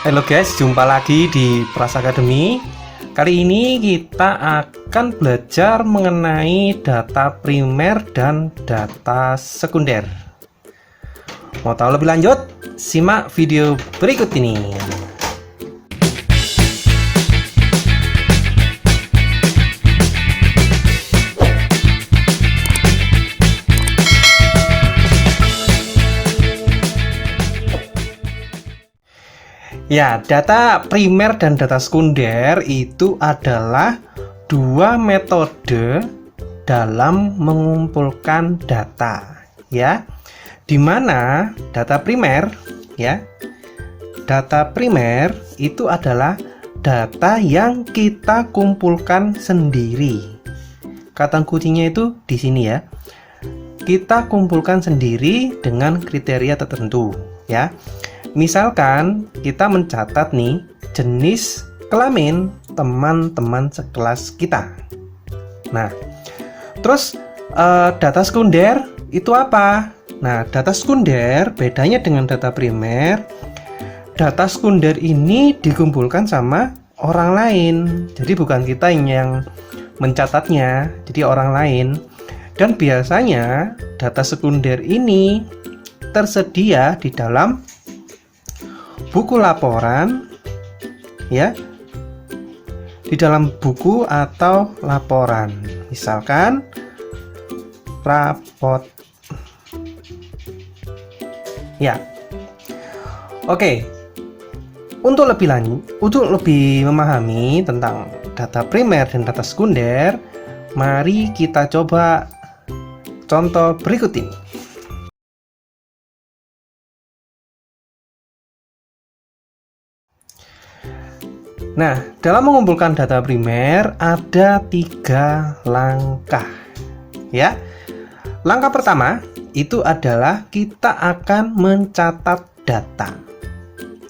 Halo guys, jumpa lagi di Pras Academy. Kali ini kita akan belajar mengenai data primer dan data sekunder. Mau tahu lebih lanjut? Simak video berikut ini. Ya, data primer dan data sekunder itu adalah dua metode dalam mengumpulkan data, ya. Di mana data primer, ya. Data primer itu adalah data yang kita kumpulkan sendiri. Kata kuncinya itu di sini ya. Kita kumpulkan sendiri dengan kriteria tertentu, ya. Misalkan kita mencatat nih jenis kelamin teman-teman sekelas kita. Nah, terus data sekunder itu apa? Nah, data sekunder bedanya dengan data primer. Data sekunder ini dikumpulkan sama orang lain. Jadi bukan kita yang mencatatnya, jadi orang lain. Dan biasanya data sekunder ini tersedia di dalam buku laporan, ya, di dalam buku atau laporan, misalkan rapot, ya. Oke, untuk lebih memahami tentang data primer dan data sekunder, mari kita coba contoh berikut ini. Nah, dalam mengumpulkan data primer ada 3 langkah, ya. Langkah pertama itu adalah kita akan mencatat data.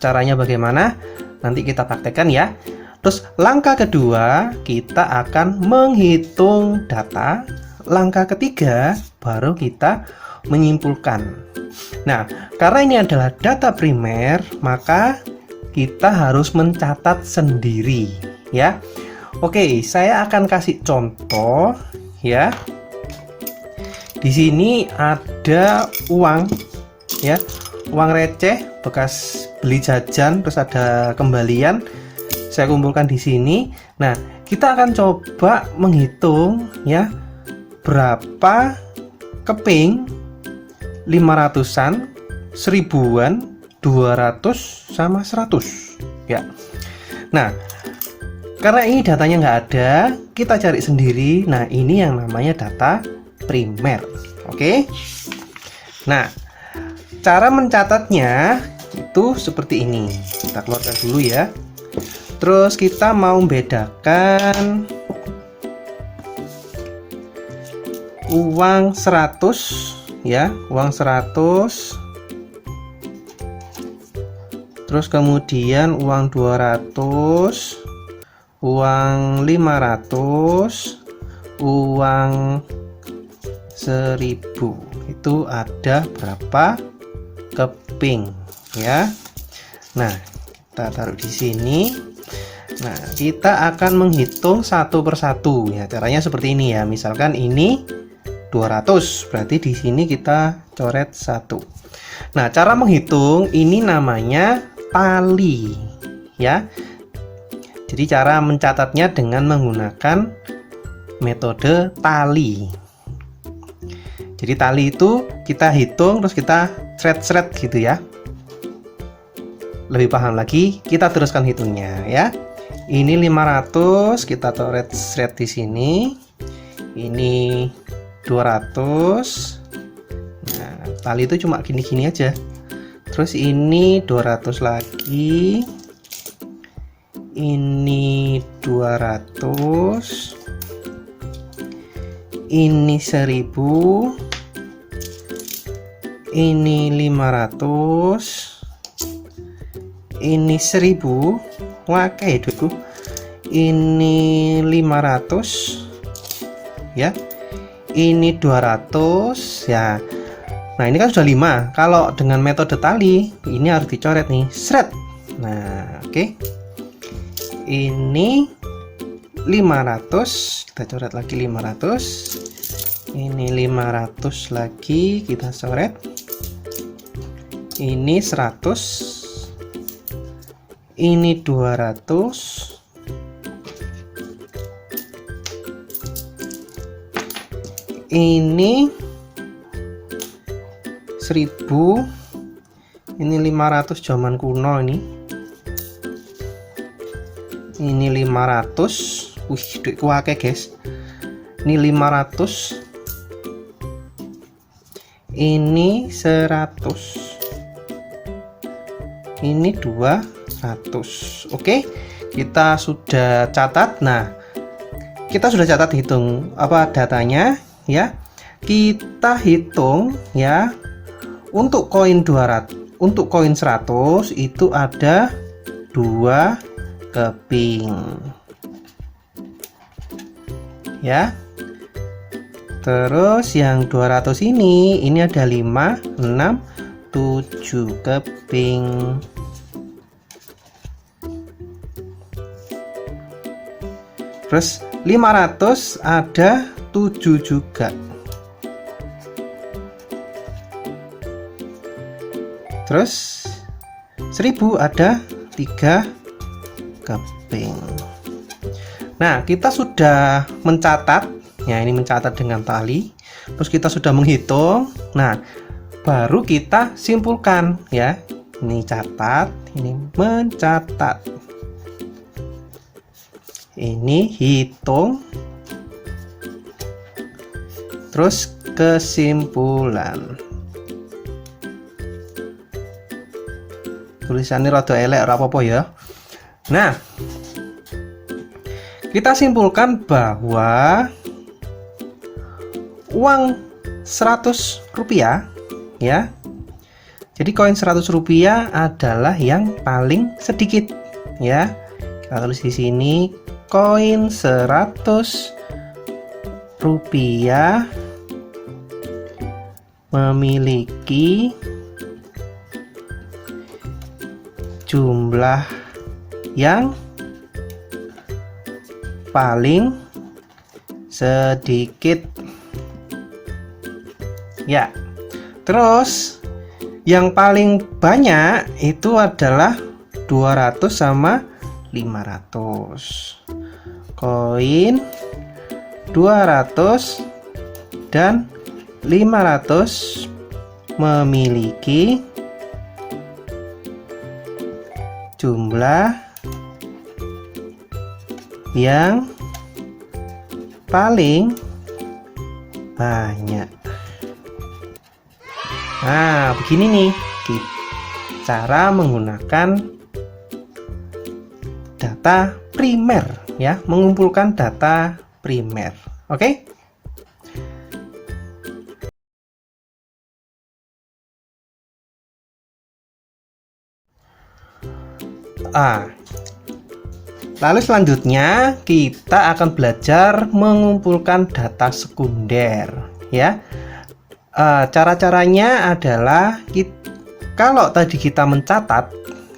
Caranya bagaimana? Nanti kita praktekkan ya. Terus langkah kedua kita akan menghitung data. Langkah ketiga baru kita menyimpulkan. Nah, karena ini adalah data primer, maka kita harus mencatat sendiri, ya. Oke, saya akan kasih contoh, ya. Di sini ada uang, ya, uang receh bekas beli jajan, terus ada kembalian. Saya kumpulkan di sini. Nah, kita akan coba menghitung, ya, berapa keping 500-an, 1000-an, 200 sama 100, ya. Nah, karena ini datanya nggak ada, kita cari sendiri. Nah, ini yang namanya data primer. Oke. Nah, cara mencatatnya itu seperti ini. Kita keluarkan dulu ya. Terus kita mau membedakan uang 100, ya, uang 100. Terus kemudian uang 200, uang 500, uang 1000. Itu ada berapa keping, ya. Nah, kita taruh di sini. Nah, kita akan menghitung satu persatu, ya. Caranya seperti ini ya. Misalkan ini 200, berarti di sini kita coret 1. Nah, cara menghitung ini namanya tali, ya. Jadi cara mencatatnya dengan menggunakan metode tali. Jadi tali itu kita hitung terus kita shred-shred gitu ya. Lebih paham lagi, kita teruskan hitungnya ya. Ini 500, kita coret shred di sini. Ini 200. Nah, tali itu cuma gini-gini aja. Terus ini 200 lagi. Ini 200. Ini 1000. Ini 500. Ini 1000. Wah, kayak duitku. Ini 500. Ya. Ini 200 ya. Nah, ini kan sudah 5. Kalau dengan metode tali, ini harus dicoret nih, shred. Nah, oke. Ini 500, kita coret lagi 500. Ini 500 lagi kita coret. Ini 100. Ini 200. Ini 1000. Ini 500 zaman kuno ini. Ini 500. Wih, duitku akeh, guys. Ini 500. Ini 100. Ini 200. Oke, kita sudah catat. Nah, kita sudah catat, hitung apa datanya ya. Kita hitung ya. Untuk koin 200, untuk koin 100 itu ada 2 keping. Ya. Terus yang 200 ini ada 5, 6, 7 keping. Terus 500 ada 7 juga. Terus 1000 ada 3 keping. Nah, kita sudah mencatat ya, ini mencatat dengan tali. Terus kita sudah menghitung. Nah, baru kita simpulkan ya. Ini catat, ini mencatat. Ini hitung. Terus kesimpulan. Tulisannya rada elek, ora apa-apa ya. Nah, kita simpulkan bahwa uang 100 rupiah ya. Jadi koin 100 rupiah adalah yang paling sedikit ya. Kita tulis di sini koin 100 rupiah memiliki jumlah yang paling sedikit ya. Terus yang paling banyak itu adalah 200 sama 500. Koin 200 dan 500 memiliki jumlah yang paling banyak. Nah, begini nih cara menggunakan data primer ya, mengumpulkan data primer. Oke? Lalu selanjutnya kita akan belajar mengumpulkan data sekunder ya. Cara-caranya adalah kalau tadi kita mencatat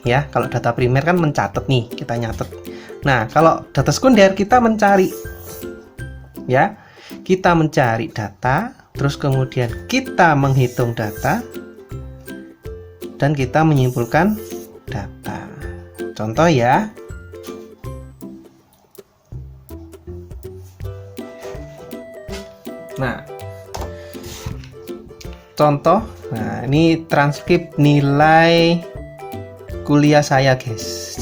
ya, kalau data primer kan mencatat nih, kita nyatet. Nah, kalau data sekunder kita mencari ya. Kita mencari data, terus kemudian kita menghitung data dan kita menyimpulkan data. Contoh ya. Nah, contoh. Nah, ini transkrip nilai kuliah saya, guys.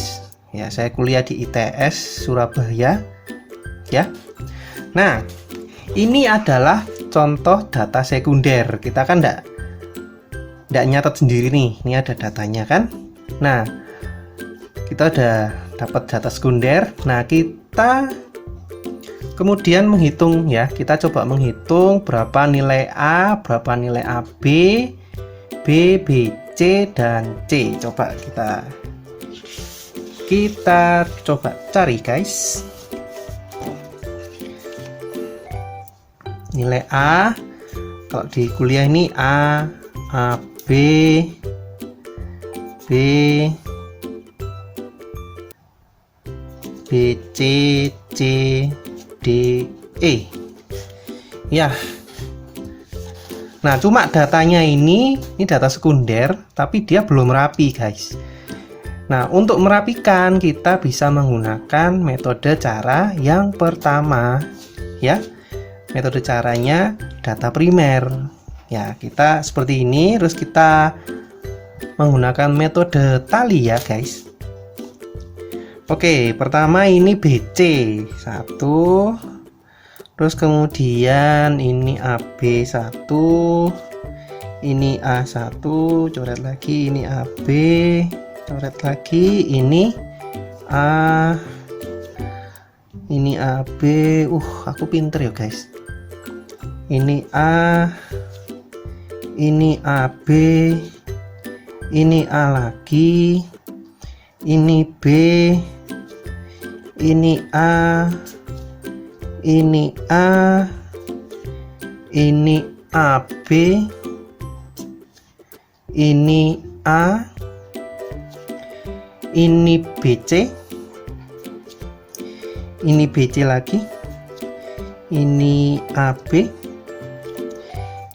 Ya, saya kuliah di ITS Surabaya. Ya. Nah, ini adalah contoh data sekunder. Kita kan enggak nyatet sendiri nih. Ini ada datanya kan. Nah, kita udah dapat data sekunder. Nah, kita kemudian menghitung ya. Kita coba menghitung berapa nilai A, berapa nilai AB, B, B, C, dan C. Coba kita coba cari, guys. Nilai A kalau di kuliah ini A, B, B, B, C, C, D, E. Ya. Nah, cuma datanya ini data sekunder, tapi dia belum rapi, guys. Nah, untuk merapikan kita bisa menggunakan metode cara yang pertama, ya. Metode caranya data primer. Ya, kita seperti ini, terus kita menggunakan metode tali ya, guys. Oke, pertama ini BC 1, terus kemudian ini AB 1, ini A1, coret lagi, ini AB, coret lagi, ini A, ini AB. Aku pinter ya, guys. Ini A, ini AB, ini A lagi, ini B, ini A, ini A, ini AB, ini A, ini BC, ini BC lagi, ini AB,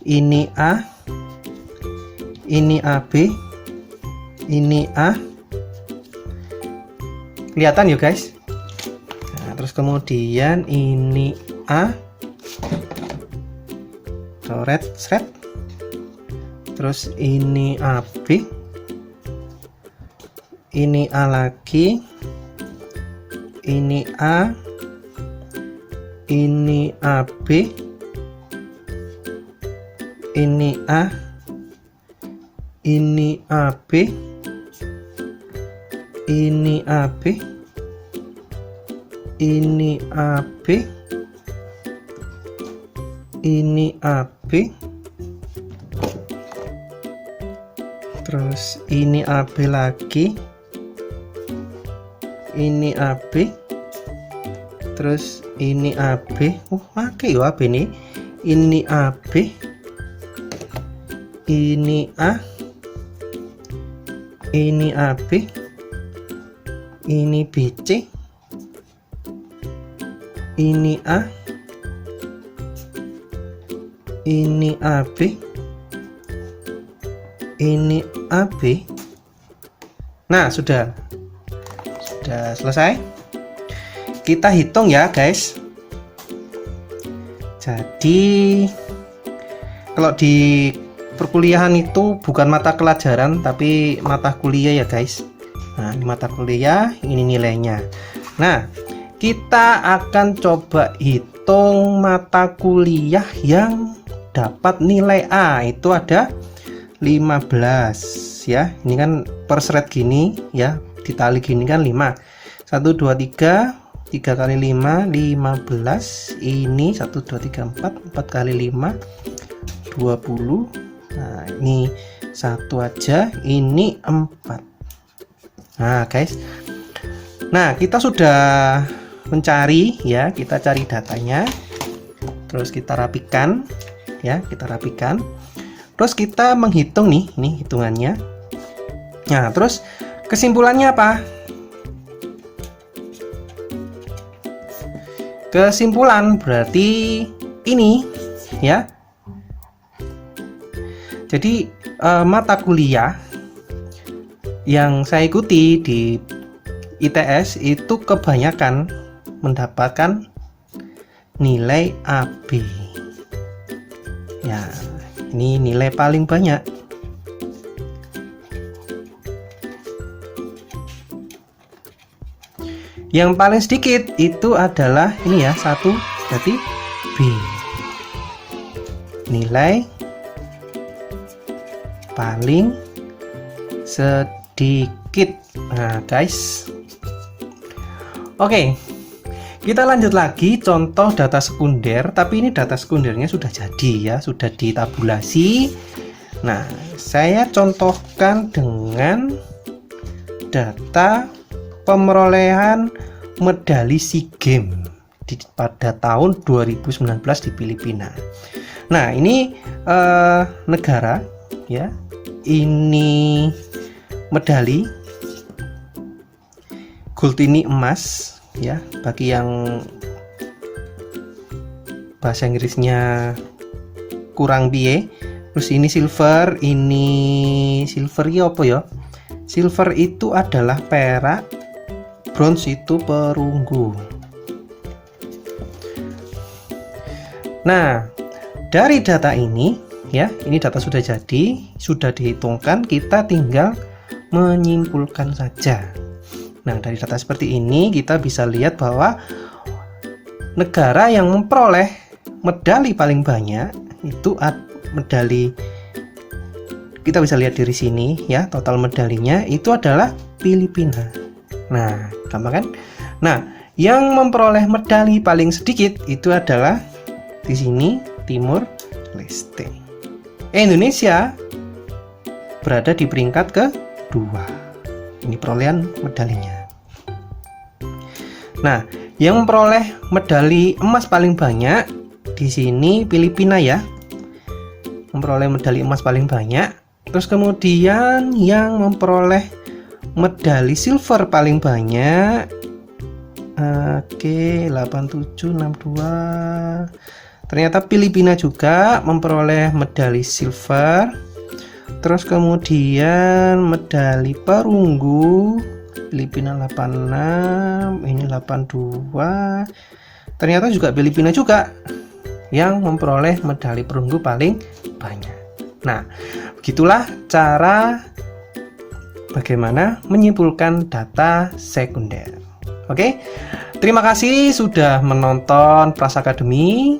ini A, ini AB, ini A. Kelihatan ya, guys. Nah, terus kemudian ini A, coret seret, terus ini AB, ini A lagi, ini A, ini AB, ini A, ini AB, ini AB, ini AB, ini AB, terus ini AB lagi, ini AB, terus ini AB. Pakai ya AB ini AB, ini A, ini AB, ini BC, ini A, ini AB, ini AB. Nah, sudah selesai. Kita hitung ya, guys. Jadi kalau di perkuliahan itu bukan mata pelajaran tapi mata kuliah ya, guys. Nah, ini mata kuliah, ini nilainya. Nah, kita akan coba hitung mata kuliah yang dapat nilai A. Itu ada 15 ya. Ini kan per shred gini ya, ditali gini kan 5. 1 2 3 3 kali 5 15. Ini 1 2 3 4 4 kali 5 20. Nah, ini satu aja, ini 4. Nah, guys. Nah, kita sudah mencari ya, kita cari datanya. Terus kita rapikan ya, kita rapikan. Terus kita menghitung nih, ini hitungannya. Nah, terus kesimpulannya apa? Kesimpulan berarti ini ya. Jadi mata kuliah yang saya ikuti di ITS itu kebanyakan mendapatkan nilai AB. Ya, ini nilai paling banyak. Yang paling sedikit itu adalah ini ya, 1, berarti B. Nilai paling sedikit. Nah, guys. Oke. Kita lanjut lagi contoh data sekunder, tapi ini data sekundernya sudah jadi ya, sudah ditabulasi. Nah, saya contohkan dengan data pemerolehan medali SEA Games pada tahun 2019 di Filipina. Nah, ini negara ya. Ini medali, gold ini emas, ya, bagi yang bahasa Inggrisnya kurang piye. Terus ini silver ya apa ya? Silver itu adalah perak, bronze itu perunggu. Nah, dari data ini ya, ini data sudah jadi, sudah dihitungkan, kita tinggal menyimpulkan saja. Nah, dari data seperti ini kita bisa lihat bahwa negara yang memperoleh medali paling banyak itu medali, kita bisa lihat dari sini ya, total medalinya itu adalah Filipina. Nah, gampang kan? Nah, yang memperoleh medali paling sedikit itu adalah di sini Timur Leste. Indonesia berada di peringkat kedua. Ini perolehan medalinya. Nah, yang memperoleh medali emas paling banyak di sini Filipina ya, memperoleh medali emas paling banyak. Terus kemudian yang memperoleh medali silver paling banyak, oke, 8762. Ternyata Filipina juga memperoleh medali silver. Terus kemudian medali perunggu Filipina 86, ini 82. Ternyata juga Filipina juga yang memperoleh medali perunggu paling banyak. Nah, begitulah cara bagaimana menyimpulkan data sekunder. Oke, terima kasih sudah menonton Pras Academy.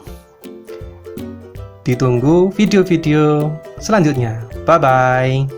Ditunggu video-video selanjutnya. Bye-bye.